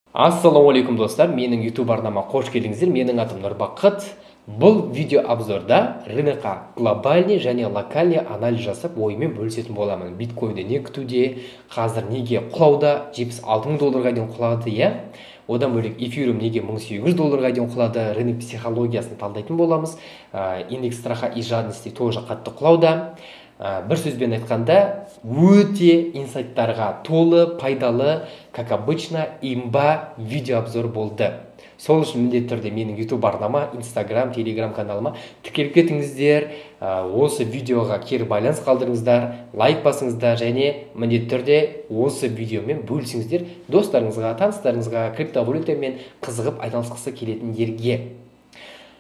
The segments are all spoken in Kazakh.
Ассалаумағалейкум достар, менің YouTube арнама қош келдіңіздер. Менің атым Нұрбақыт. Бұл видео обзорда рынокқа глобальный және локальный анализ жасап оймен бөлісетін боламын. Биткойнді не күтуде, қазір неге құлауда, $76,000 дейін құлады, одан бөлек эфириум неге $1800 дейін құлады, рынок психологиясын талдайтын боламыз. Индекс страха и жадности тоже қатты құлауда. Бір сөзбен айтқанда, өте инсайттарға толы, пайдалы, как обычно, имба видеообзор болды. Сол үшін міндетті түрде менің YouTube арнама, Instagram, Telegram каналыма тіркеліп кетіңіздер, осы видеоға кері байланыс қалдырыңыздар, лайк басыңыздар және міндетті түрде осы видеомен бөлісіңіздер достарыңызға, таныстарыңызға, криптовалютамен қызығып айналысқысы келетіндерге.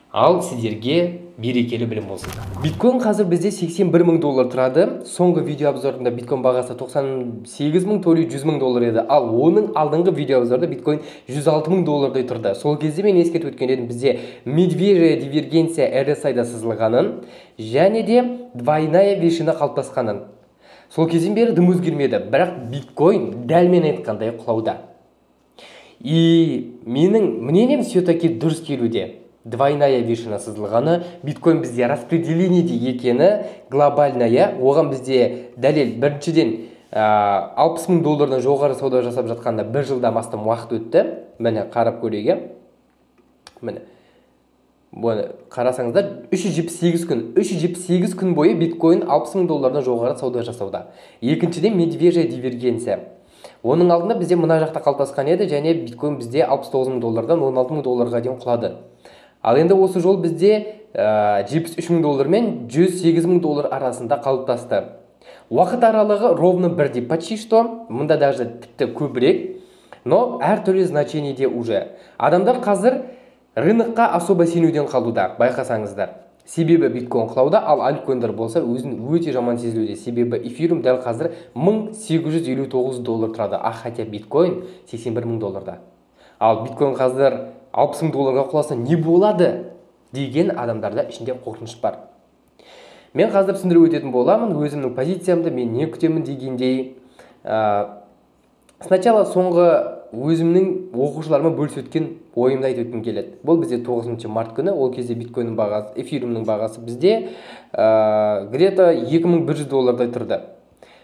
Ал сіздерге берекелі білім болсын. Биткойн қазір бізде $81,000 тұрады. Соңғы видео обзорында биткойн бағасы $98,000, то ли $100,000 еді. Ал оның алдыңғы видео обзорда биткойн $106,000 тұрды. Сол кезде мен ескертіп өткен едім, бізде медвежья дивергенция RSI-да сызылғанын, және де двойная вершина қалыптасқанын. Сол кезден бері дым өзгермеді, бірақ биткойн дәл мен айтқандай құлауда. И менің мнением все-таки дұрыс келуде. Двойная вершина сызылғаны, биткойн бізде распределениеде екені, глобальная, оған бізде дәлел біріншіден $60,000 жоғары сауда жасап жатқанда бір жылдан астам уақыт өтті. Міне қарап көрейік. Міне қарасаңыздар, 378 күн бойы биткойн $60,000 жоғары сауда жасауда. Екіншіден медвежья дивергенция. Оның алдында бізде мына жақта қалыптасқан еді, және биткойн бізде $69,000-дан $16,000-ға дейін құлады. Ал енді осы жол бізде $73,000 мен $108,000 арасында қалыптасты. Уақыт аралығы ровно бірдей, почти что, мұнда даже тіпті көбірек, но әртүрлі значениеде уже. Адамдар қазір рынокқа особо сенуден қалуда, байқасаңыздар. Себебі биткойн құлауда, ал альткойндар болса өзін өте жаман сезілуде. Себебі эфириум дәл қазір $1,859 тұрады, хотя биткойн $81,000. Ал биткойн қазір $60,000-ға құласа не болады деген адамдарда ішінде қорқыныш бар. Мен қазір түсіндіріп өтетін боламын, өзімнің позициямды мен не күтемін дегендей. Сначала соңғы өзімнің оқушыларыма бөлісіп өткен ойымды айтып өткім келеді. Бұл бізде 9 март күні, ол кезде биткойнның бағасы, эфириумның бағасы бізде где-то $2,100 тұрды.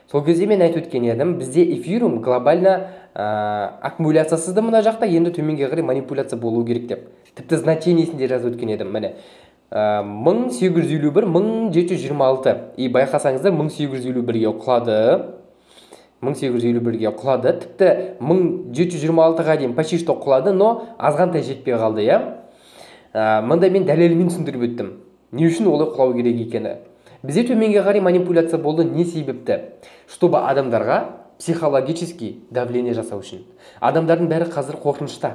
Сол кезде мен айтып өткен едім, бізде эфириум глобально аккумуляциясызды мына жақта, енді төменге қарай манипуляция болу керек деп. Тіпті значениесінде жазып өткен едім. Міне 1851, 1726. И байқасаңыздар 1851-ге құлады. 1851-ге құлады. Тіпті 1726-ға дейін почти что құлады, но азғантай жетпей қалды, Мында мен дәлелімен түсіндіріп өттім. Не үшін олай құлау керек екені? Бізде төменге қарай манипуляция болды, не себепті? Чтобы адамдарға психологический давление жасау үшін. Адамдардың бәрі қазір қорқынышта.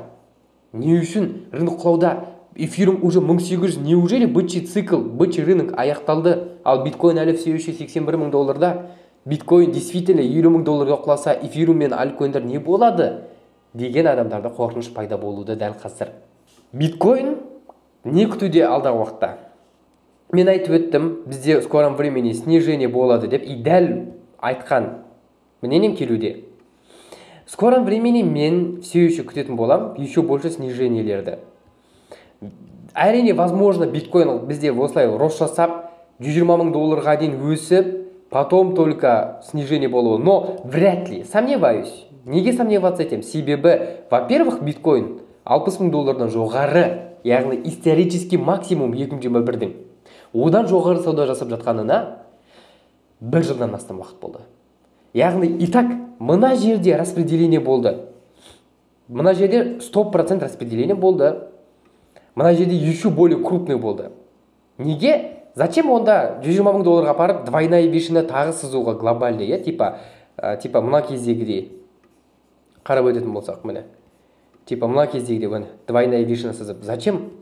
Не үшін? Рынок құлауда. Эфириум уже 1800, неужели бычий цикл, бычий рынок аяқталды? Ал биткойн әлі все еще $81,000-да. Биткойн действительно $50,000-ға құласа, эфириум мен альткойндар не болады? Деген адамдарда қорқыныш пайда болуды дәл қазір. Биткойн не күтуде алдағы уақытта? Мен айтып өттім, бізде в скором времени снижение болады деп, и дәл айтқан мнением келуде. В скором времени мен все еще күтетін болам, еще больше снижениелерді. Әрине, возможно, биткойн бізде осылай рост жасап, $120,000-ға дейін өсіп, потом только снижение болуы. Но вряд ли, сомневаюсь. Неге сомневаться етем? Себебі, во-первых, биткойн $60,000-дан жоғары, яғни исторический максимум 2021-дің. Одан жоғары сауда жасап жатқанына бір жылдан астам уақыт болды. Яғни, итак, мына жерде распределение болды. Мына жерде 100% распределение болды. Мына жерде еще более крупный болды. Неге? Зачем онда $120,000-ға апарып, двойная вершина тағы сызуға глобальный, типа мына кездегідей. Қарап өтетін болсақ, міне. Типа мына кездегідей, міне, двойная вершина сызып. Зачем?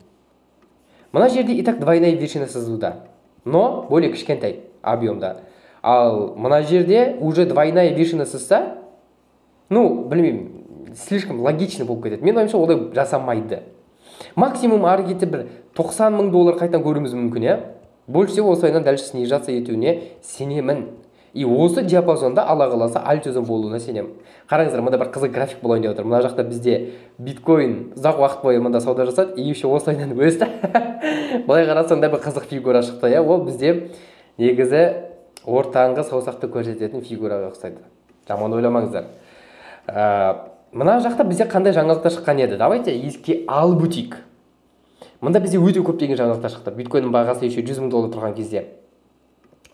Мына жерде и так двойная вершина сызуда, но более кішкентай объемда. Ал мына жерде уже двойная вершина сызса, білмеймін, слишком логично болып кетеді. Мен ойымша олай жасамайды. Максимум ары кетіп бір $90,000 қайтан көруіміз мүмкін, Больше всего осылайынан дәл снижаться етуіне сенемін. И осы диапазонда ала қаласа альт өзін болуына сенемін. Қараңыздар, мында бір қызық график болайын деп отыр. Мына жақта бізде биткоин ұзақ уақыт бойы мында сауда жасады и еще осылайынан өсті. Былай қарасаң да бір қызық фигура шықты, иә. Ол бізде негізі ортаңғы саусақты көрсететін фигураға ұқсайды. Жаман ойламаңыздар. Мына жақта бізде қандай жаңалықтар шыққан еді? Давайте еске алып өтейік. Мында бізде өте көптеген жаңалықтар шықты. Биткойнның бағасы еще 100 000 доллар тұрған кезде.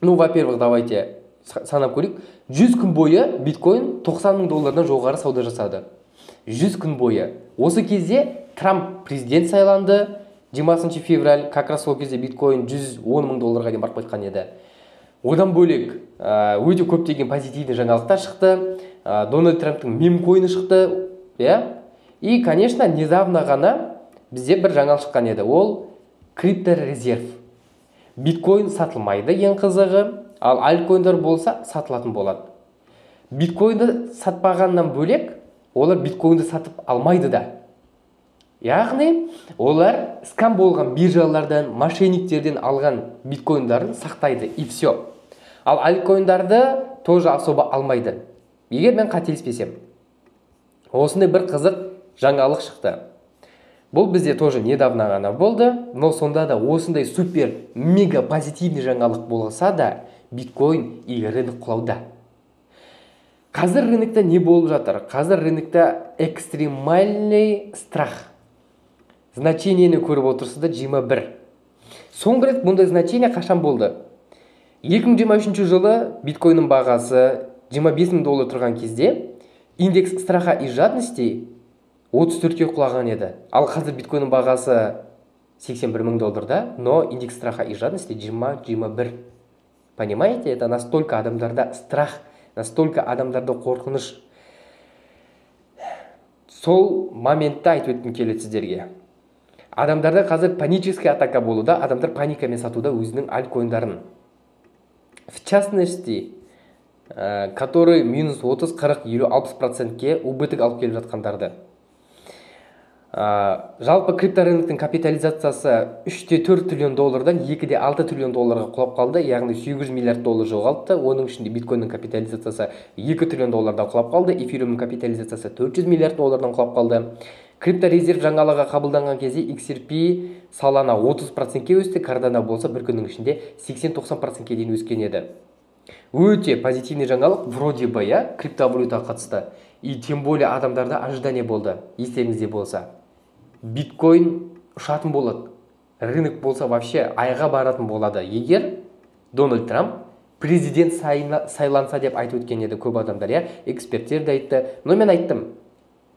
Ну, во-первых, давайте санап көрейік. 100 күн бойы биткойн 90 000 доллардан жоғары сауда жасады. 100 күн бойы. Осы кезде Трамп президент сайланды. 20 февраль, как раз сол кезде биткойн 110 000 долларға дейін барып қайтқан еді. Одан бөлек өте көптеген позитивді жаңалықтар шықты. Дональд Трамптың мем-койны шықты, иә. И, конечно, недавно ғана бізде бір жаңалық шыққан еді. Ол крипторезерв. Биткойн сатылмайды, ең қызығы, ал альткойндар болса сатылатын болады. Биткойнды сатпағаннан бөлек, олар биткойнды сатып алмайды да. Яғни, олар скам болған биржалардан, мошенниктерден алған биткойндарын сақтайды, и все. Ал альткойндарды тоже особо алмайды. Егер мен қателеспесем, осындай бір қызық жаңалық шықты. Бұл бізде тоже недавно ғана болды, но сонда да осындай супер мега позитивный жаңалық болса да, биткойн и рынок құлауда. Қазір рынокта не болып жатыр? Қазір рынокта экстремальный страх. Значениені көріп отырсыздар 21. Соңғы рет бұндай значение қашан болды? 2023 жылы биткойнның бағасы 25 000 доллар тұрған кезде индекс страха и жадности 34-ке құлаған еді. Ал қазір биткойнның бағасы 81 000 долларда, но индекс страха и жадности 20-21. Понимаете, это настолько адамдарда страх, настолько адамдарда қорқыныш. Сол моментта айтып өткім келеді сіздерге. Адамдарда қазір паническая атака болуда, адамдар паникамен сатуда өзінің альткойндарын. В частности, который минус 30, 40, 50, 60%-ке убыток алып келіп жатқандарды. Жалпы крипторыноктың капитализациясы 3,4 триллион доллардан 2,6 триллион долларға құлап қалды, яғни 800 миллиард доллар жоғалтты. Оның ішінде биткойнның капитализациясы 2 триллион доллардан құлап қалды, эфириумның капитализациясы 400 миллиард доллардан құлап қалды. Крипторезерв жаңалығы қабылданған кезде XRP салана 30%-ке өсті, Cardano болса бір күннің ішінде 80-90%-ке дейін өскен еді. Өте позитивный жаңалық, вроде бы, я, криптовалютаға қатысты. И тем более адамдарда ожидание болды, естеріңізде болса. Биткойн ұшатын болады. Рынок болса вообще айға баратын болады. Егер Дональд Трамп президент сайланса деп айтып өткен еді көп адамдар, я, эксперттер де айтты. Но мен айттым,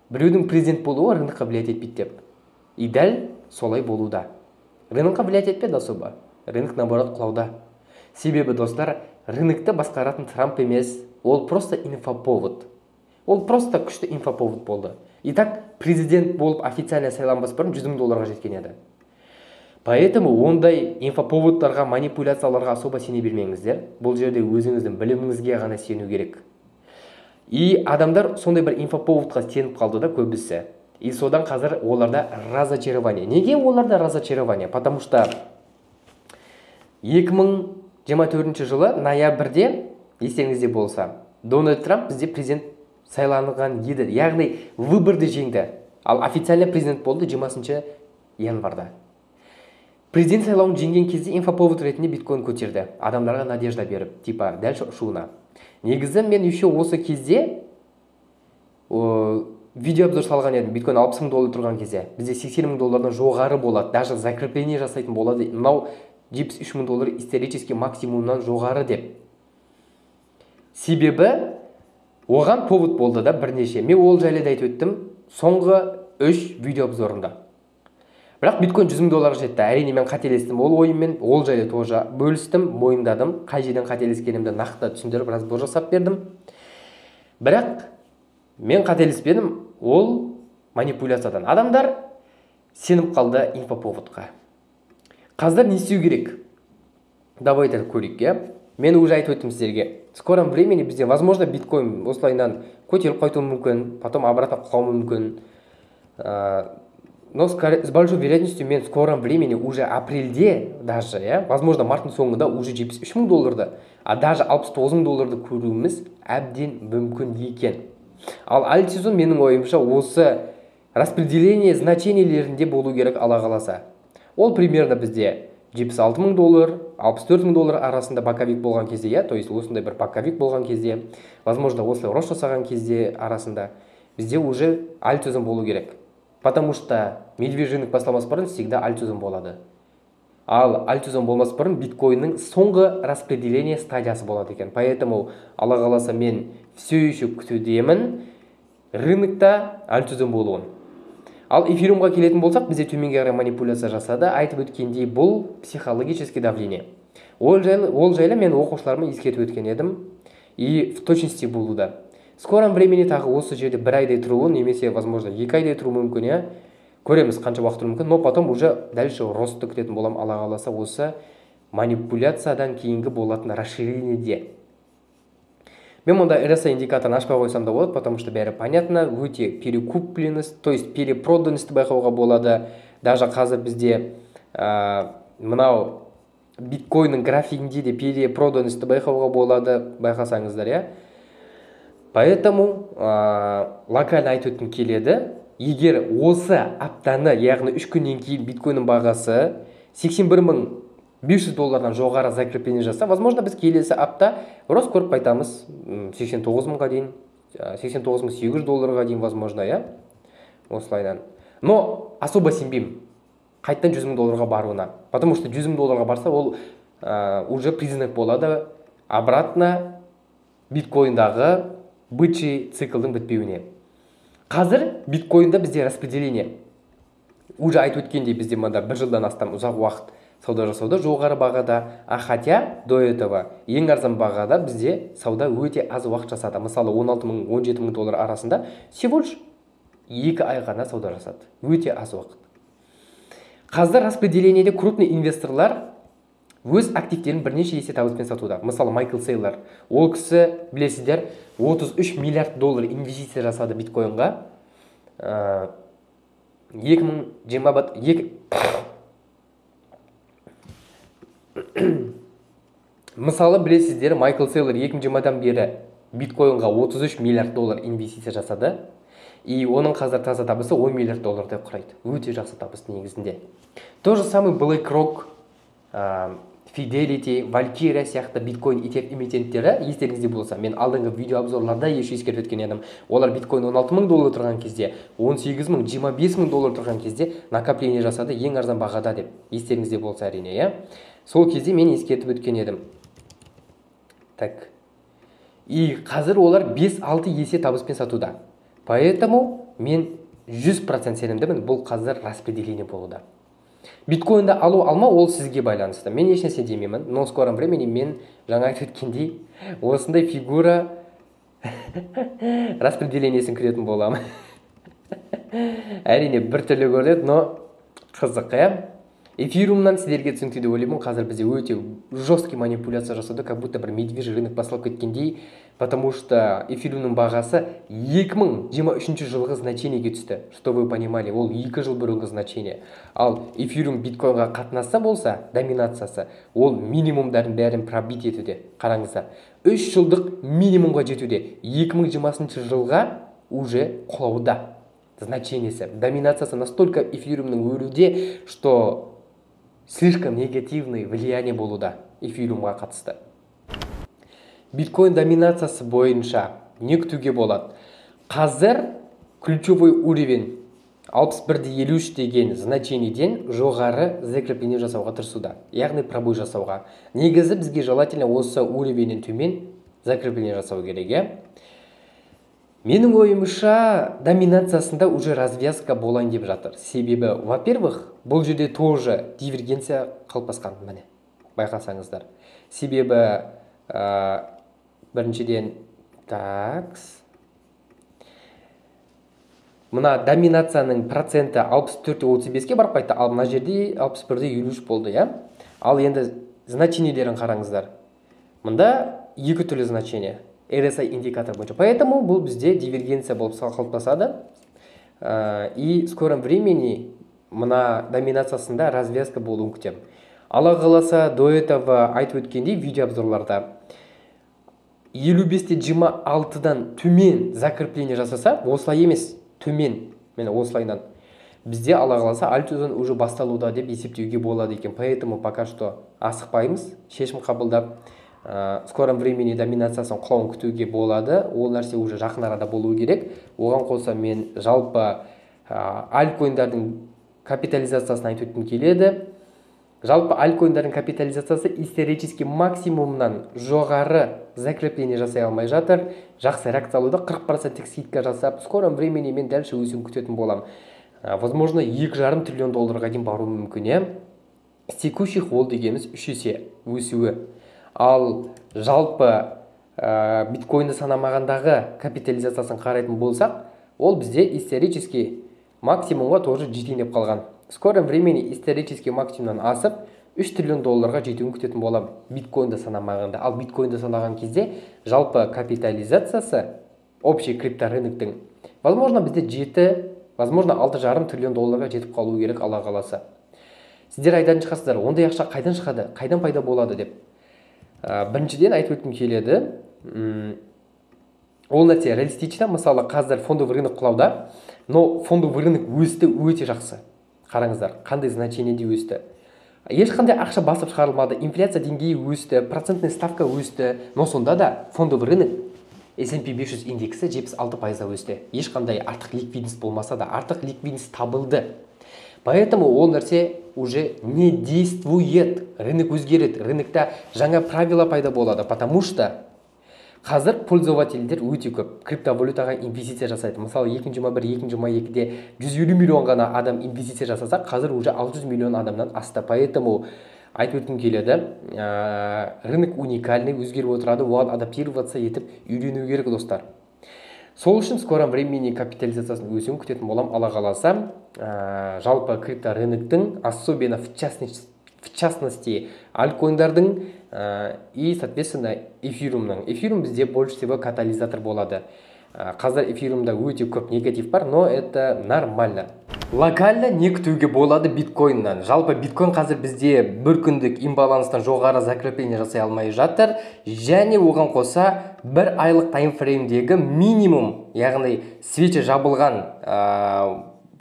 біреудің президент болуы рынокқа влиять етпейді деп. И дәл солай болуда. Рынокқа влиять етпеді особо. Рынок наоборот құлауда. Себебі, достар, рынокты басқаратын Трамп емес, ол просто инфоповод. Ол просто күшті инфоповод болды. И так президент болып официально сайланбас бұрын 100 000 долларға жеткен еді. Поэтому ондай инфоповодтарға, манипуляцияларға особо сене бермеңіздер. Бұл жерде өзіңіздің біліміңізге ғана сену керек. И адамдар сондай бір инфоповодқа сеніп қалды да көбісі. И содан қазір оларда разочарование. Неге оларда разочарование? Потому что 2024 жылы ноябрьде, естеріңізде болса, Дональд Трамп бізде президент сайланған еді. Яғни выборды жеңді. Ал официально президент болды 20 январда. Президент сайлауын жеңген кезде инфоповод ретінде биткойн көтерді. Адамдарға надежда беріп, типа дәл шуына. Негізі мен еще осы кезде видеообзор салған едім. Биткойн 60 000 доллар тұрған кезде. Бізде 80 000 доллардан жоғары болады. Даже закрепление жасайтын болады. Мынау 73 000 доллар исторически максимумнан жоғары деп. Себебі оған повод болды да бірнеше. Мен ол жайлы да айтып өттім соңғы 3 видеообзорында. Бірақ биткойн 100 000 долларға жетті. Әрине мен қателестім. Ол ойыммен ол жайлы тоже бөлістім, мойындадым. Қай жерден қателескенімді нақты түсіндіріп разбор жасап бердім. Бірақ мен қателеспедім, ол манипуляциядан. Адамдар сеніп қалды инфоповодқа. Қазір не істеу керек? Давайте көрейік, я. Мен уже айтып өттім сіздерге. В скором времени бізде, возможно, биткойн осылайынан көтеріліп қайтуы мүмкін, потом обратно құлауы мүмкін. Но с большой вероятностью мен в скором времени уже апрельде даже, я, возможно, марттың соңында уже 73 000 долларды, а даже 69 000 долларды көруіміз әбден мүмкін екен. Ал альт сезон менің ойымша осы распределение значениелерінде болу керек Алла қаласа. Ол примерно бізде $76,000, $64,000 арасында боковик болған кезде, то есть осындай бір боковик болған кезде, возможно, осылай рост жасаған кезде арасында бізде уже альтүзім болу керек. Потому что медвежий рынок басталмас бұрын всегда альтүзім болады. Ал альтүзім болмас бұрын биткоиннің соңғы распределение стадиясы болады екен. Поэтому Алла қаласа мен все еще күтудемін рынокта альтүзім болуын. Ал эфириумға келетін болсақ, бізде төменге қарай манипуляция жасады. Айтып өткендей, бұл психологический давление. Ол жайлы мен оқушыларыма ескертіп өткен едім. И в точности болуда. В скором времени тағы осы жерде бір айдай тұруы, немесе, возможно, 2 айдай тұру мүмкін, я. Көреміз қанша уақыт тұру мүмкін, но потом уже дальше ростты күтетін болам, Алла қаласа, осы манипуляциядан кейінгі болатын расширениеде. Мен мұнда RSI индикаторын ашпай қойсам да болады, потому что бәрі понятно, өте перекупленность, то есть перепроданность байқауға болады. Даже қазір бізде мынау биткоиннің графигінде де перепроданность байқауға болады, байқасаңыздар, я. Поэтому локально айтып өткім келеді. Егер осы аптаны, яғни 3 күннен кейін биткоиннің бағасы $81,500 жоғары закрепление жасса, возможно, біз келесі апта рост көріп қайтамыз. $89,000-ға дейін, $89,800 дейін, возможно, я. Осылайдан. Но особо сенбеймін қайттан $100,000 баруына. Потому что $100,000 барса, ол уже признак болады обратно биткоиндағы бычий циклдың бітпеуіне. Қазір биткоинда бізде распределение. Уже айтып өткендей, бізде мында 1 жылдан астам ұзақ уақыт сауда жасауда жоғары бағада, хотя до этого ең арзан бағада бізде сауда өте аз уақыт жасады. Мысалы, $16,000-17,000 арасында всего лишь 2 ай ғана сауда жасады. Өте аз уақыт. Қазір распределениеде крупный инвесторлар өз активтерін бірнеше есе табыспен сатуда. Мысалы, Майкл Сейлор, ол кісі, білесіздер, $33 миллиард инвестиция жасады биткоинға. 2020 Мысалы, білесіздер, Майкл Сейлор 2020-дан бері биткоинға $33 миллиард инвестиция жасады. И оның қазір таза табысы $10 миллиард деп құрайды. Өте жақсы табыс негізінде. То же самый BlackRock, Fidelity, Valkyria сияқты биткоин ETF эмитенттері, естеріңізде болса, мен алдыңғы видео обзорларда ескертіп өткен едім. Олар биткоин $16,000 тұрған кезде, $18,000, $25,000 тұрған кезде накопление жасады ең арзан бағада деп. Естеріңізде болса әрине, я. Сол кезде мен ескертіп өткен едім. Так. И қазір олар 5-6 есе табыспен сатуда. Поэтому мен 100% сенімдімін, бұл қазір распределение болуда. Биткоинді алу-алма ол сізге байланысты. Мен ешнәрсе демеймін, но в скором времени мен жаңа айтып өткендей осындай фигура распределениесін көретін боламын. Әрине бір түрлі көрінеді, но қызық, я. Эфириумнан сіздерге түсінікті деп ойлаймын. Қазір бізде өте жесткий манипуляция жасады, как будто бір медвежий рынок басталып кеткендей, потому что эфириумның бағасы 2023 жылғы значениеге түсті. Что вы понимали, ол 2 жыл бұрынғы значение. Ал эфириум биткоинға қатынасса болса, доминациясы, ол минимумдардың бәрін пробить етуде. Қараңыздар, 3 жылдық минимумға жетуде. 2020 жылға уже құлауда значениесі. Доминациясы настолько эфириумның өруде, что слишком негативный влияние болуда эфириумға қатысты. Биткоин доминациясы бойынша не күтуге болады? Қазір ключевой уровень 61,53 деген значениеден жоғары закрепление жасауға тырысуда. Яғни пробой жасауға. Негізі бізге желательно осы уровеньнен төмен закрепление жасау керек. Менің ойымша доминациясында уже развязка болайын деп жатыр. Себебі, во-первых, бұл жерде тоже дивергенция қалыптасқан, міне, байқасаңыздар. Себебі, біріншіден, мына доминацияның проценті 64-35-ке барып қайтты, ал мына жерде 61-53 болды, я? Ал енді значениелерін қараңыздар. Мұнда екі түрлі значение. RSI индикатор бойынша. Поэтому бұл бізде дивергенция болып қалыптасады. И в скором времени мына доминациясында развязка болуын күтем. Алла қаласа, до этого айтып өткендей видео обзорларда 55-26-дан төмен закрепление жасаса, осылай емес, төмен міне осылайынан бізде алла қаласа альтсезон уже басталуда деп есептеуге болады екен. Поэтому пока что асықпаймыз, шешім қабылдап в скором времени доминациясының құлауын күтуге болады. Ол нәрсе уже жақын арада болуы керек. Оған қоса мен жалпы альткоиндардың капитализациясын айтып өткім келеді. Жалпы альткоиндардың капитализациясы исторически максимумнан жоғары закрепление жасай алмай жатыр. Жақсы реакция алуда 40% скидка жасап, в скором времени мен дәл өсуін күтетін болам. Возможно, 2,5 триллион долларға дейін баруы мүмкін. С текущих ол дегеніміз 3 есе өсуі. Ал жалпы биткоинді санамағандағы капитализациясын қарайтын болсақ, ол бізде исторически максимумға тоже жетейін деп қалған. В скором времени исторически максимумнан асып 3 триллион долларға жетуін күтетін болам биткоинді санамағанда. Ал биткоинді санаған кезде жалпы капитализациясы общий крипторынықтың возможно бізде 7, возможно 6,5 триллион долларға жетіп қалуы керек алла қаласа. Сіздер айтатын шығасыздар, ондай ақша қайдан шығады, қайдан пайда болады деп. Біріншіден айтып өткім келеді. Ол нәрсе реалистично, мысалы қазір фондовый рынок құлауда, но фондовый рынок өсті өте жақсы. Қараңыздар, қандай значениеде өсті. Ешқандай ақша басып шығарылмады, инфляция деңгейі өсті, процентный ставка өсті, но сонда да фондовый рынок S&P 500 индексі 76% өсті. Ешқандай артық ликвидность болмаса да, артық ликвидность табылды. Поэтому ол нәрсе уже не действует. Рынок өзгереді. Рынокта жаңа правила пайда болады, потому что қазір пользовательдер өте көп криптовалютаға инвестиция жасайды. Мысалы 2021-2022-де 150 миллион ғана адам инвестиция жасаса, қазір уже 600 миллион адамнан асты. Поэтому айтып өткім келеді, рынок уникальный, өзгеріп отырады, оған адаптироваться етіп үйрену керек достар. Сол үшін скором времени капитализациясын өсуін күтетін болам алла қаласа. Жалпы крипторынықтың, особенно в частности альткоиндардың и соответственно эфириумның. Эфириум бізде больше всего катализатор болады. Қазір эфириумда өте көп негатив бар, но это нормально. Локально не күтуге болады биткоиннан. Жалпы биткоин қазір бізде бір күндік имбаланстан жоғары закрепление жасай алмай жатыр, және оған қоса бір айлық таймфреймдегі минимум, яғни свечи жабылған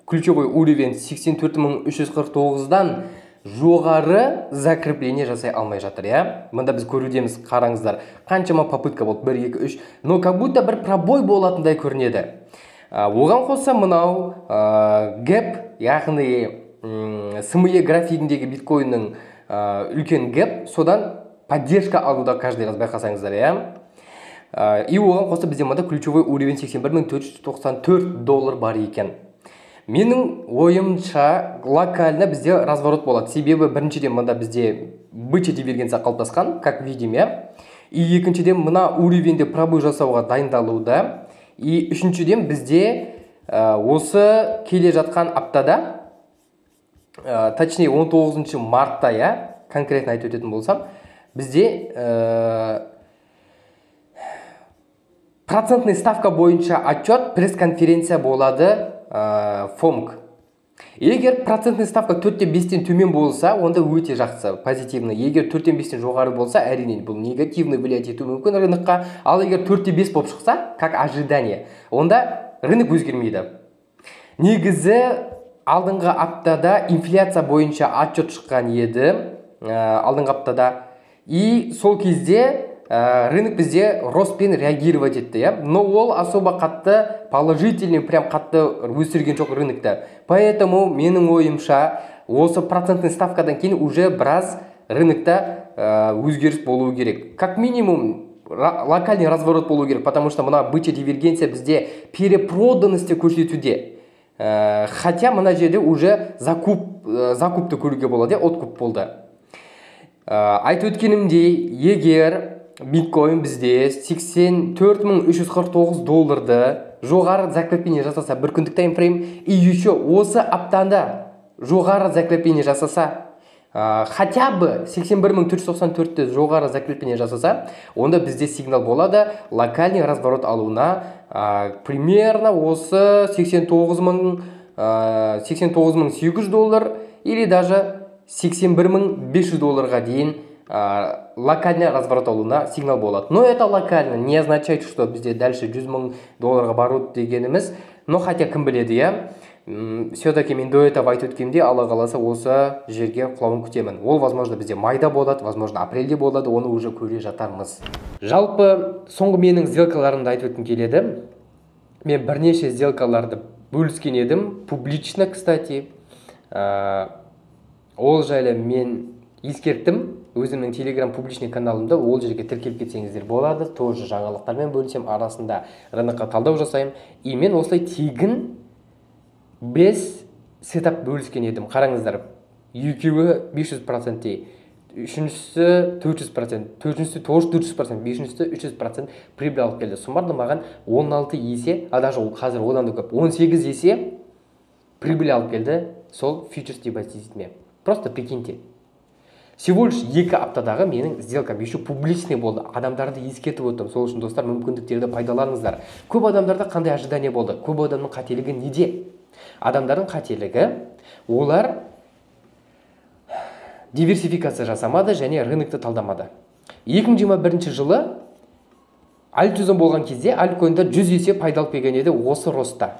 ключевой уровень 84.349-дан жоғары закрепление жасай алмай жатыр. Мында біз көрудеміз, қараңыздар, қаншама попытка болды, 1, 2, 3, но как будто бір пробой болатындай көрінеді. Оған қоса мынау гэп, яғни SME графигіндегі биткоиннің үлкен гэп, содан поддержка алуда каждый раз байқасаңыздар. И оған қоса бізде мында ключевой уровень 81.494 доллар бар екен. Менің ойымша локально бізде разворот болады. Себебі біріншіден мында бізде бычий дивергенция қалыптасқан, как видим, и екіншіден мына уровеньде пробой жасауға дайындалуда. И үшіншіден бізде осы келе жатқан аптада, точнее 19 мартта, конкретно айтып өтетін болсам, бізде процентный ставка бойынша отчет, пресс-конференция болады FOMC. Егер процентный ставка 4-5-тен төмен болса, онда өте жақсы, позитивный. Егер 4-5-тен жоғары болса, әрине бұл негативный влиять етуі мүмкін рынокқа. Ал егер 4-5 болып шықса, как ожидание, онда рынок өзгермейді. Негізі алдыңғы аптада инфляция бойынша отчет шыққан еді, алдыңғы аптада. И сол кезде рынок бізде ростпен реагировать етті, но ол особо қатты положительный, прям қатты өсірген жоқ рынокта. Поэтому менің ойымша осы процентный ставкадан кейін уже біраз рынокта өзгеріс болуы керек. Как минимум локальный разворот болуы керек, потому что мына бычий дивергенция бізде перепроданности көрсетуде. Хотя мына жерде уже закупты көруге болады, откуп болды. Айтып өткенімдей, егер биткоин бізде 84.349 долларды жоғары закрепление жасаса, бір күндік таймфрейм, и еще осы аптада жоғары закрепление жасаса, хотя бы 81.394-ті жоғары закрепление жасаса, онда бізде сигнал болады локальный разворот алуына примерно осы 89.800 доллар или даже 81.500 долларға дейін локальный разворот алуына сигнал болады. Но это локально, не означает, что бізде дальше 100 000 долларға бару дегеніміз, но хотя кім біледі, Все-таки мен до этого айтып өткенде, алла қаласа осы жерге құлауын күтемін. Ол возможно бізде майда болады, возможно апрельде болады, оны уже көре жатармыз. Жалпы соңғы менің сделкаларымды айтып өткім келеді. Мен бірнеше сделкаларды бөліскен едім, публично, кстати. Ол жайлы мен ескерттім өзімнің телеграм публичный каналымда, ол жерге тіркеліп кетсеңіздер болады. Тоже жаңалықтармен бөлісем, арасында рынокқа талдау жасаймын. И мен осылай тегін 5 сетап бөліскен едім. Қараңыздар, екеуі 500%, үшіншісі 400%, төртіншісі тоже 400%, бесіншісі 300% прибыль алып келді. Суммарно маған 16 есе, даже қазір одан да көп, 18 есе прибыль алып келді сол фьючерс депозитіме. Просто прикиньте. Всего лишь 2 аптадағы менің сделкам еще публичный болды. Адамдарды ескертіп отырмын. Сол үшін достар, мүмкіндіктерді пайдаланыңыздар. Көп адамдарда қандай ожидание болды? Көп адамның қателігі неде? Адамдардың қателігі, олар диверсификация жасамады және рынокты талдамады. 2021 жылы альтюзон болған кезде альткоиндар 100 есе пайда алып келген еді осы роста.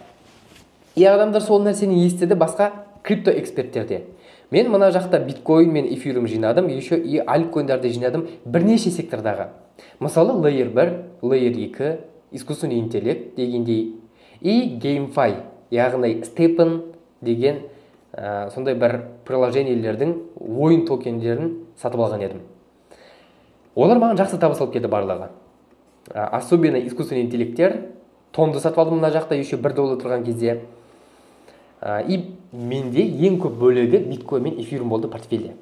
И адамдар сол нәрсені естіді басқа крипто эксперттерде. Мен мына жақта биткоин мен эфириум жинадым, еще и альткоиндарды жинадым бірнеше сектордағы. Мысалы Layer 1, Layer 2, искусственный интеллект дегендей, и GameFi, яғни Stepn деген сондай бір приложениелердің ойын токендерін сатып алған едім. Олар маған жақсы табыс алып келді барлығы. Особенно искусственный интеллекттер, тонды сатып алдым мына жақта еще $1 тұрған кезде. И менде ең көп бөлігі биткоин мен эфириум болды портфельде.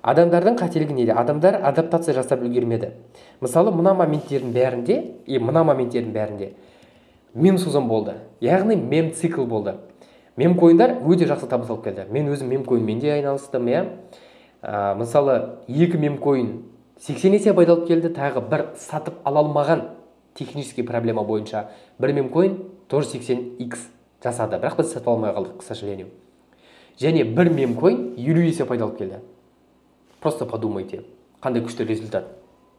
Адамдардың қателігі неде? Адамдар адаптация жасап үлгермеді. Мысалы, мына моменттердің бәрінде мем-сезон болды. Яғни мем-цикл болды. Мем-коиндар өте жақсы табыс алып келді. Мен өзім мем-коинмен де айналыстым, Мысалы, 2 мем-коин 80 есе пайда алып келді, тағы бір сатып ала алмаған технический проблема бойынша бір мем-коин тоже 80x жасады. Бірақ біз сатып алмай қалдық, к сожалению. Және бір мем-коин 50 есе пайда алып келді. Просто подумайте, қандай күшті результат.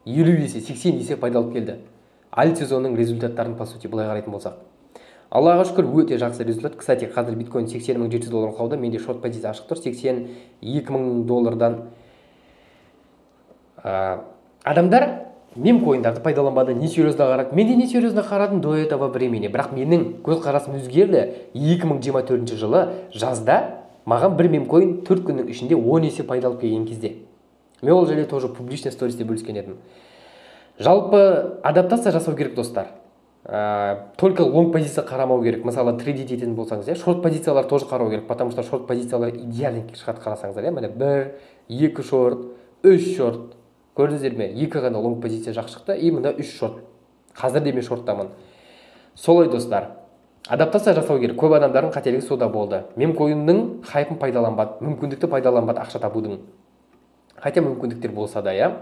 50 есе, 80 есе пайда алып келді. Альт-сезонның результаттарын, по сути, былай қарайтын болсақ. Аллаға шүкір, өте жақсы результат. Кстати, қазір биткоин $80,700 қалды. Менде шорт позиция ашық тұр. $82,000-дан. Адамдар мем-коиндарды пайдаланбады, несерьезно қарады. Мен де несерьезно қарадым до этого времени. Бірақ менің көзқарасым өзгерді. 2024 жылы жазда маған бір мем-коин 4 күннің ішінде 10 есе пайда алып келген кезде. Мен ол жайлы тоже публичный стористе бөліскен едім. Жалпы адаптация жасау керек, достар. Только лонг позиция қарамау керек. Мысалы, трейд ететін болсаңыз, шорт позициялар тоже қарау керек, потому что шорт позициялар идеальный шығады қарасаңыздар, міне 1, 2 шорт, 3 шорт. Көрдіңіздер ме? 2 ғана лонг позиция жақсы шықты, и мында 3 шорт. Қазір де мен шорттамын. Солай, достар. Адаптация жасау керек. Көп адамдардың қателігі сода болды. Мем-коиннің хайпын пайдаланбады, мүмкіндікті пайдаланбады ақша табудың. Хотя мүмкіндіктер болса да,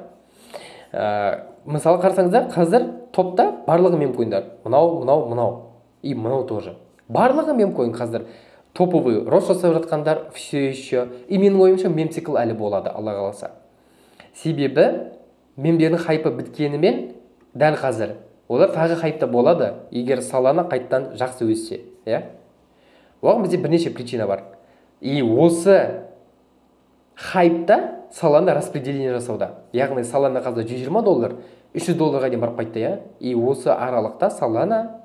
Мысалы қарасаңыздар, қазір топта барлығы мем-коиндар. Мынау. И мынау тоже. Барлығы мем-коин қазір топовый рост жасап жатқандар все еще. И менің ойымша мем-цикл әлі болады, алла қаласа. Себебі мемдердің хайпы біткенімен дәл қазір олар тағы хайпта болады, егер салана қайттан жақсы өссе. Оған бізде бірнеше причина бар. И осы хайпта салана распределение жасауда. Яғни салана қазір $120, $300 дейін барып қайтты, И осы аралықта салана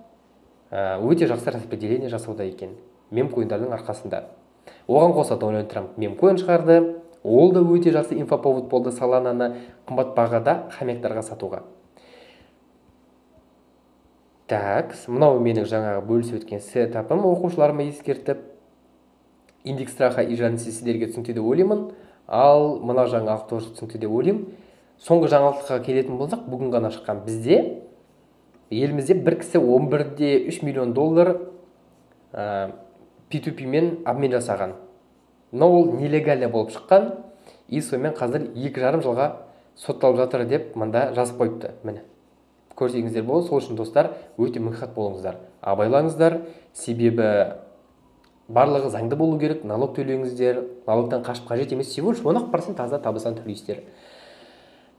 өте жақсы распределение жасауда екен. Мем-коиндардың арқасында. Оған қоса Дональд Трамп мем-коин шығарды. Ол да өте жақсы инфоповод болды салананы қымбат бағада хомяктарға сатуға. Так, мынау менің жаңағы бөлісіп өткен сетапым, оқушыларыма ескертіп, индекс страха и жадности сіздерге түсінікті деп ойлаймын. Ал мына жаңалық тоже түсінікті деп ойлаймын. Соңғы жаңалыққа келетін болсақ, бүгін ғана шыққан бізде елімізде бір кісі $11,3 миллион P2P мен обмен жасаған. Но ол нелегально болып шыққан, и сонымен қазір 2,5 жылға сотталып жатыр деп мында жазып қойыпты. Міне. Көрсеңіздер болды, сол үшін достар, өте мұқият болыңыздар. Абайлаңыздар, себебі барлығы заңды болу керек, налог төлеңіздер, налогтан қашып қажет емес, всего лишь 10% таза табыстан төлейсіздер.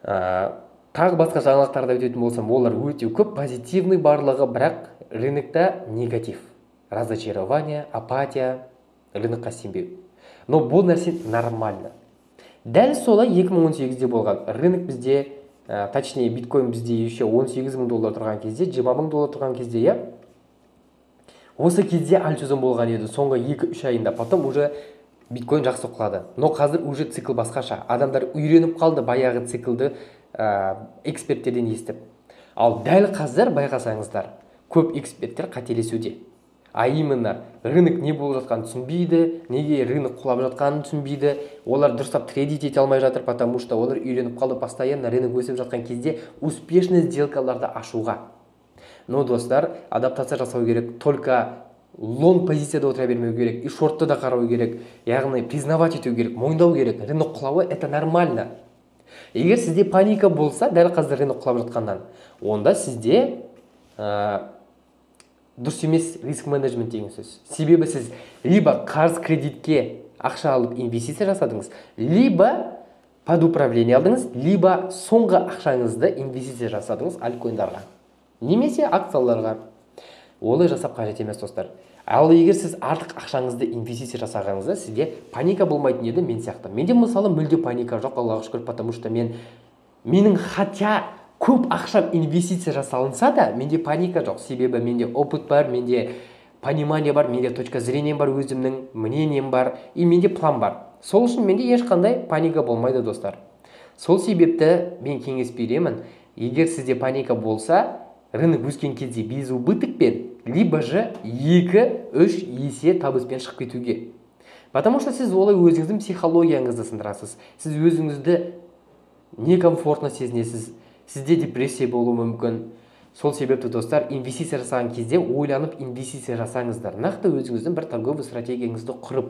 Тағы басқа жаңалықтарды өтетін болсам, олар өте көп, позитивный барлығы, бірақ рынокта негатив. Разочарование, апатия, рынокқа сенбеу. Но бұл нәрсе нормально. Дәл солай 2018-де болған. Рынок бізде, точнее биткоин бізде еще 18 мың доллар тұрған кезде, 20 мың доллар тұрған кезде, я осы кезде альтсезон болған еді соңғы 2-3 айында. Потом уже биткоин жақсы құлады. Но қазір уже цикл басқаша. Адамдар үйреніп қалды баяғы циклды эксперттерден естіп. Ал дәл қазір байқасаңыздар, көп эксперттер қателесуде. А именно, рынок не болып жатқанын түсінбейді, неге рынок құлап жатқанын түсінбейді, олар дұрыстап трейдить ете алмай жатыр, потому что олар үйреніп қалды постоянно рынок өсіп жатқан кезде успешный сделкаларды ашуға. Но достар, адаптация жасау керек, только лонг позицияда отыра бермеу керек, и шортты да қарау керек, яғни признавать ету керек, мойындау керек, рынок құлауы это нормально. Егер сізде паника болса, дәл қазір рынок құлап жатқаннан, онда сізде дұрыс емес риск менеджмент деген сөз. Себебі сіз либо қарыз кредитке ақша алып инвестиция жасадыңыз, либо под управление алдыңыз, либо соңғы ақшаңызды инвестиция жасадыңыз альткоиндарға, немесе акцияларға. Олай жасап қажет емес достар. Ал егер сіз артық ақшаңызды инвестиция жасағаныңызда сізге паника болмайтын еді мен сияқты. Менде мысалы мүлде паника жоқ, Аллаға шүкір, потому что менің хотя көп ақшам инвестиция жасалынса да, менде паника жоқ. Себебі менде опыт бар, менде понимание бар, менде точка зрением бар, өзімнің мнением бар, и менде план бар. Сол үшін менде ешқандай паника болмайды достар. Сол себепті мен кеңес беремін, егер сізде паника болса, рынок өскен кезде безубытокпен, либо же 2-3 есе табыспен шығып кетуге. Потому что сіз олай өзіңіздің психологияңызды сындырасыз. Сіз өзіңізді некомфортно сезінесіз. Сізде депрессия болуы мүмкін. Сол себепті достар, инвестиция жасаған кезде ойланып инвестиция жасаңыздар. Нақты өзіңіздің бір торговый стратегияңызды құрып,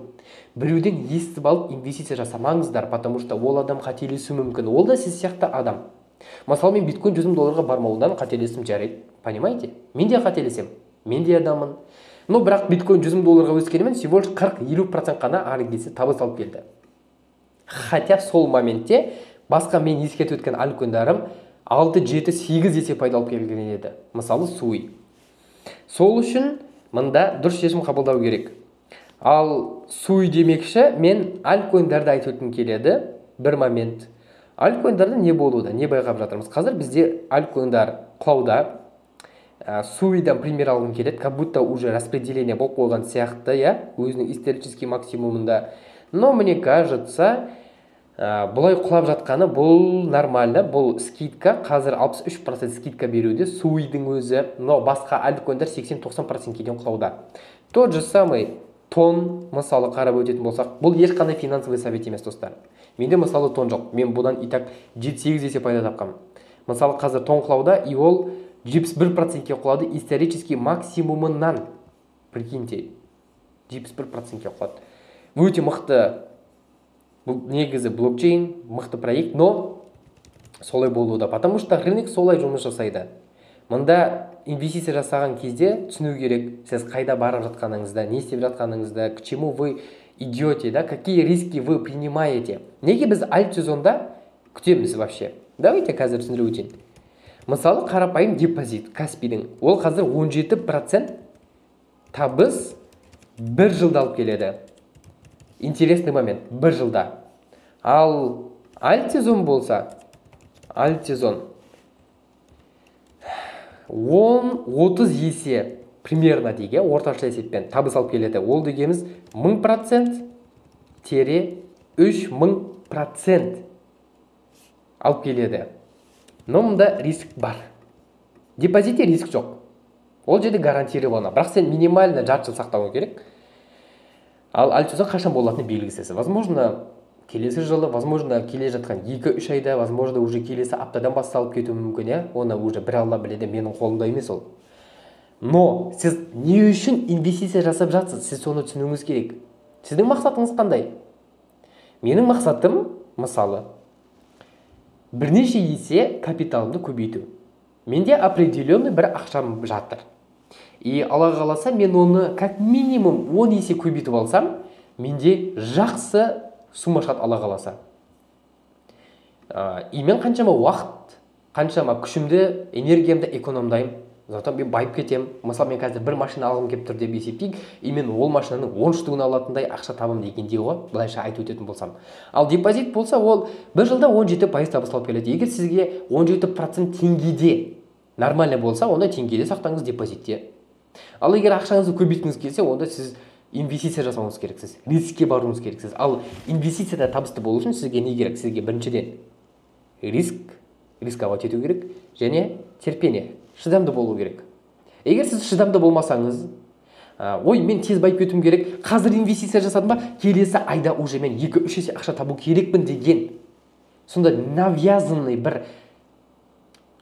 біреуден естіп алып инвестиция жасамаңыздар, потому что ол адам қателесуі мүмкін. Ол да сіз сияқты адам. Мысалы, мен биткоин 100 000 долларға бармаудан қателесім жарайды. Понимаете? Мен де қателесем. Мен де адамын. Но бірақ биткоин 100 000 долларға өскенімен всего лишь 40-50% қана ары кетсе табыс алып келді. Хотя сол моментте басқа мен ескертіп өткен альткоиндарым 6-7-8 есе пайда алып келген еді. Мысалы, суи. Сол үшін мында дұрыс шешім қабылдау керек. Ал суи демекші, мен альткоиндарды айтып өткім келеді. Бір момент. Альткоиндарда не болуда, не байқап жатырмыз. Қазір бізде альткоиндар құлауда. Суидан пример алғым келеді, как будто уже распределение болып қойған сияқты, өзінің исторический максимумында. Но мне кажется, бұлай құлап жатқаны бұл нормально, бұл скидка, қазір 63% скидка беруде суидің өзі, но басқа альткоиндар 80-90% кеден құлауда. Тот же самый тон, мысалы қарап өтетін болсақ, бұл ешқандай финансовый совет емес достар. Менде мысалы тон жоқ, мен бұдан итак 7-8 есе пайда тапқам. Мысалы қазір тон құлауда, и ол 71%-ке құлады исторический максимумынан. Прикиньте, 71%-ке құлады. Өте мықты, бұл негізі блокчейн, мықты проект, но солай болуда, потому что рынок солай жұмыс жасайды. Мында инвестиция жасаған кезде түсіну керек, сіз қайда барып жатқаныңызда, не істеп жатқаныңызда, к чему вы идете, какие риски вы принимаете. Неге біз альтсезонда күтеміз вообще? Давайте қазір түсіндіріп өтейін. Мысалы, қарапайым депозит Каспийдің, ол қазір 17% табыс 1 жылда алып келеді. Интересный момент, 1 жылда. Ал альтсезон болса, альтсезон 10-30 есе примерно деге, орташа есеппен табыс алып келеді. Ол дегеніміз 1000%-3000% алып келеді. Но мұнда риск бар. Депозитте риск жоқ. Ол жерде гарантировано. Бірақ сен минимально жарты жыл сақтауың керек. Ал альтсезон қашан болатыны белгісіз. Возможно, келесі жылы, возможно, келе жатқан 2-3 айда, возможно, уже келесі аптадан басталып кетуі мүмкін, оны уже бір алла біледі, менің қолымда емес ол. Но сіз не үшін инвестиция жасап жатсыз? Сіз соны түсінуіңіз керек. Сіздің мақсатыңыз қандай? Менің мақсатым, мысалы, бірнеше есе капиталымды көбейту. Менде определенный бір ақшам жатыр. И Алла қаласа, мен оны как минимум 10 есе көбейтіп алсам, менде жақсы сумма шығады Алла қаласа. И мен қаншама уақыт, қаншама күшімді, энергиямды экономдаймын. зато мен байып кетемін. Мысалы мен қазір бір машина алғым келіп тұр деп есептейік, и мен ол машинаның 10 штугын алатындай ақша табамын дегендей ғой, былайша айтып өтетін болсам. Ал депозит болса, ол бір жылда 17% табысталып келеді. Егер сізге 17% теңгеде нормально болса, онда теңгеде сақтаңыз депозитте. Ал егер ақшаңызды көбейткіңіз келсе, онда сіз инвестиция жасауыңыз керексіз, рискке баруыңыз керексіз. Ал инвестицияда табысты болу үшін сізге не керек? Сізге біріншіден рисковать ету керек және терпение, шыдамды болу керек. Егер сіз шыдамды болмасаңыз, ой, мен тез байып кетуім керек, қазір инвестиция жасадым ба, келесі айда уже мен 2-3 есе ақша табу керекпін деген сонда навязанный бір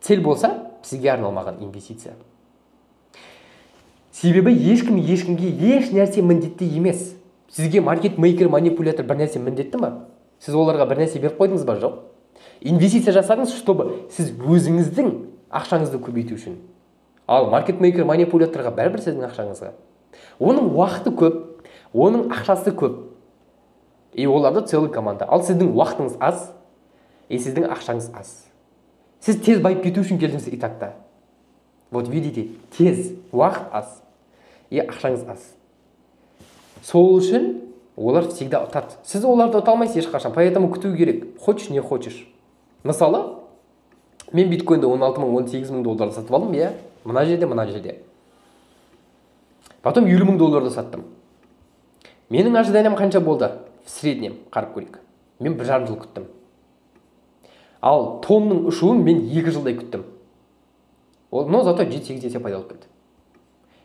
цель болса, сізге арналмаған инвестиция. Себебі ешкімге еш нәрсе міндетті емес. Сізге маркетмейкер, манипулятор бір нәрсе міндетті ма? Сіз оларға бір нәрсе беріп қойдыңыз ба? Жоқ. Инвестиция жасадыңыз, чтобы сіз өзіңіздің ақшаңызды көбейту үшін. Ал маркетмейкер, манипуляторға бәрібір сіздің ақшаңызға. Оның уақыты көп, оның ақшасы көп. И оларда целый команда. Ал сіздің уақытыңыз аз, и сіздің ақшаңыз аз. Сіз тез байып кету үшін келдіңіз итакта. Вот видите, тез, уақыт аз, и ақшаңыз аз. Сол үшін олар всегда ұтады. Сіз оларды ұта алмайсыз ешқашан, поэтому күту керек. Хочешь, не хочешь. Мысалы, мен биткоинді 16 мың, 18 мың долларды сатып алдым, иә, мына жерде. Потом 50 мың долларды саттым. Менің ожиданиям қанша болды? В среднем, қарып көрейік. Мен 1,5 жыл күттім. Ал тонның ұшуын мен 2 жылдай күттім. Но зато 7-8 есе пайда болып кетті.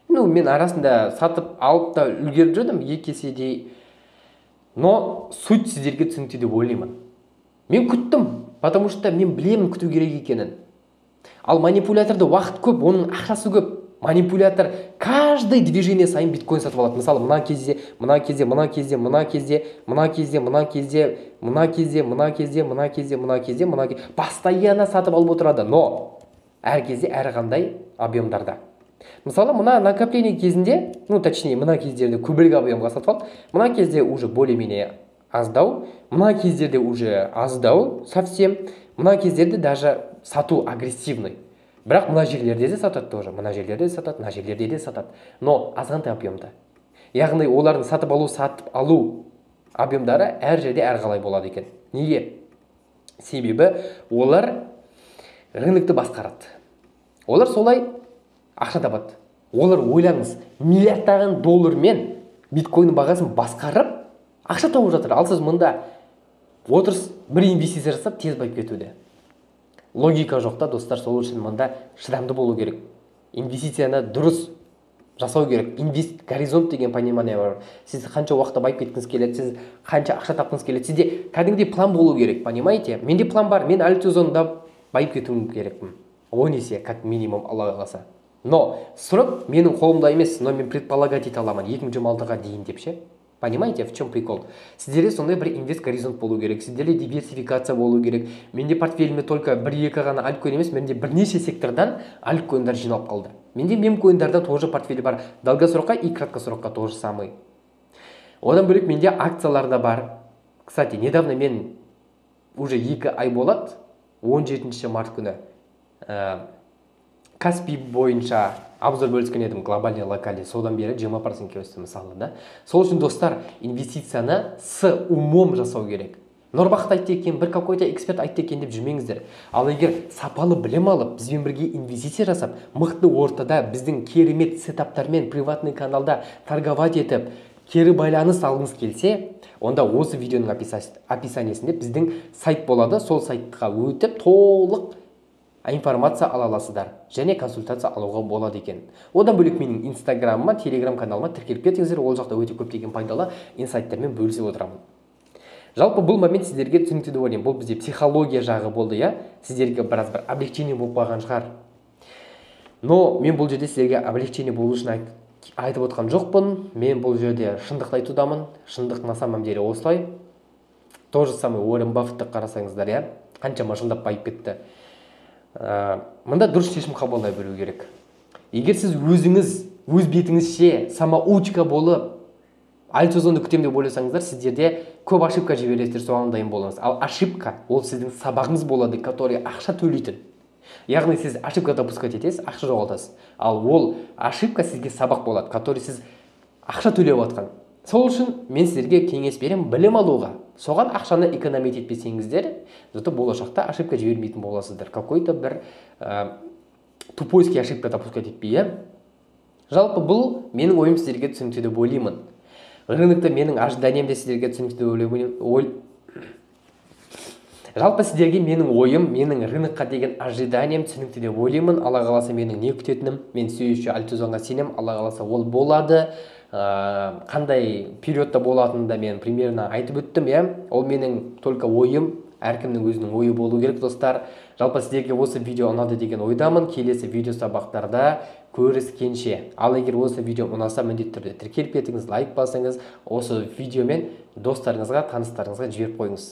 Мен арасында сатып алып та үлгеріп жүрдім, 2 еседей. Но суть сіздерге түсінікті деп ойлаймын. Мен күттім, потому что мен білемін күту керек екенін. Ал манипуляторда уақыт көп, оның ақшасы көп. Манипулятор каждый движение сайын биткоин сатып алады. Мысалы, мына кезде постоянно сатып алып отырады. Но әр кезде әрқандай объемдарда. Мысалы, мына накопление кезінде, точнее, мына кездерде көбірек объемға сатып алды. Мына кезде уже более-менее аздау, мына кездерде уже аздау совсем, мына кездерде даже сату агрессивный. Бірақ мына жерлерде де сатады тоже, мына жерлерде де сатады, мына жерлерде де сатады. Но азғантай объемда. Яғни олардың сатып алу объемдары әр жерде әрқалай болады екен. Неге? Себебі олар рынокты басқарады. Олар солай ақша табады. Олар, ойлаңыз, миллиардтаған доллармен биткоин бағасын басқарып ақша тауып жатыр. Ал сіз мұнда отырсыз, бір инвестиция жасап тез байып кетуде. Логика жоқ та, достар. Сол үшін мұнда шыдамды болу керек. Инвестицияны дұрыс жасау керек. Горизонт деген понимание бар. Сіз қанша уақытта байып кеткіңіз келеді, сіз қанша ақша тапқыңыз келеді, сізде кәдімгідей план болу керек, понимаете? Менде план бар, мен әлі сезонда байып кетуім керекпін. 10 есе, как минимум, Алла қаласа. Но срок менің қолымда емес, но мен предполагать ете аламын 2026-ға дейін деп ше. Понимаете, в чем прикол? Сіздерде сондай бір инвест горизонт болу керек, сіздерде диверсификация болу керек. Менде портфеліме только 1-2 ғана альткоин емес, менде бірнеше сектордан альткоиндар жиналып қалды. Менде мемкоиндарда тоже портфелі бар, долгосрокқа и краткосрокқа тоже самый. Одан бөлек менде акцияларда бар. Кстати, недавно мен уже 2 ай болады, 17 март күні Каспий бойынша обзор бөліскен едім, глобальный, локальный, содан бері 20% өсті мысалы да. Сол үшін достар, инвестицияны с умом жасау керек. Нұрбақыт айтты екен, бір какой-то эксперт айтты екен деп жүрмеңіздер. Ал егер сапалы білім алып, бізбен бірге инвестиция жасап, мықты ортада біздің керемет сетаптармен приватный каналда торговать етіп, кері байланыс алғыңыз келсе, онда осы видеоның описаниесінде біздің сайт болады. Сол сайтқа өтіп толық информация ала аласыздар және консультация алуға болады екен. Одан бөлек менің инстаграмыма, телеграм каналыма тіркеліп кетіңіздер, ол жақта өте көптеген пайдалы инсайттармен бөлісіп отырамын. Жалпы бұл момент сіздерге түсінікті деп ойлаймын. Бұл бізде психология жағы болды, я. Сіздерге біраз бір облегчение болып қалған шығар. Но мен бұл жерде сіздерге облегчение болу үшін айтып отқан жоқпын. Мен бұл жерде шындықты айтудамын. Шындық на самом деле осылай. То же самое Уоррен Баффетті қарасаңыздар, я. Қаншама жылдап байып кетті. Мында дұрыс шешім қабылдай білу керек. Егер сіз өзіңіз өз бетіңізше самоучка болып альт сезонды күтем деп ойласаңыздар, сіздерде көп ошибка жібересіздер, соған дайын болыңыз. Ал ошибка ол сіздің сабағыңыз болады, который ақша төлейтін. яғни сіз ошибка допускать етесіз, ақша жоғалтасыз, ал ол ошибка сізге сабақ болады, который сіз ақша төлеп жатқан. Сол үшін мен сіздерге кеңес беремін білім алуға. Соған ақшаны экономить етпесеңіздер, зато болашақта ошибка жібермейтін боласыздар. Какой-то бір тупойский ошибка допускать етпей, жалпы бұл менің ойым сіздерге түсінікті деп ойлаймын. Рынокта менің ожиданием де сіздерге түсінікті деп ойлаймын. Жалпы сіздерге менің ойым, менің рынокқа деген ожиданием түсінікті деп ойлаймын. Алла қаласа менің не күтетінім, мен сүйінші альтузонға сенем, Алла қаласа ол болады. Қандай периодта болатынын да мен примерно айтып өттім, ол менің только ойым, әркімнің өзінің ойы болу керек, достар. Жалпы сіздерге осы видео ұнады деген ойдамын. Келесі видео сабақтарда көріскенше. Ал егер осы видео ұнаса, міндетті түрде тіркеліп кетіңіз, лайк басыңыз, осы видеомен достарыңызға, таныстарыңызға жіберіп қойыңыз.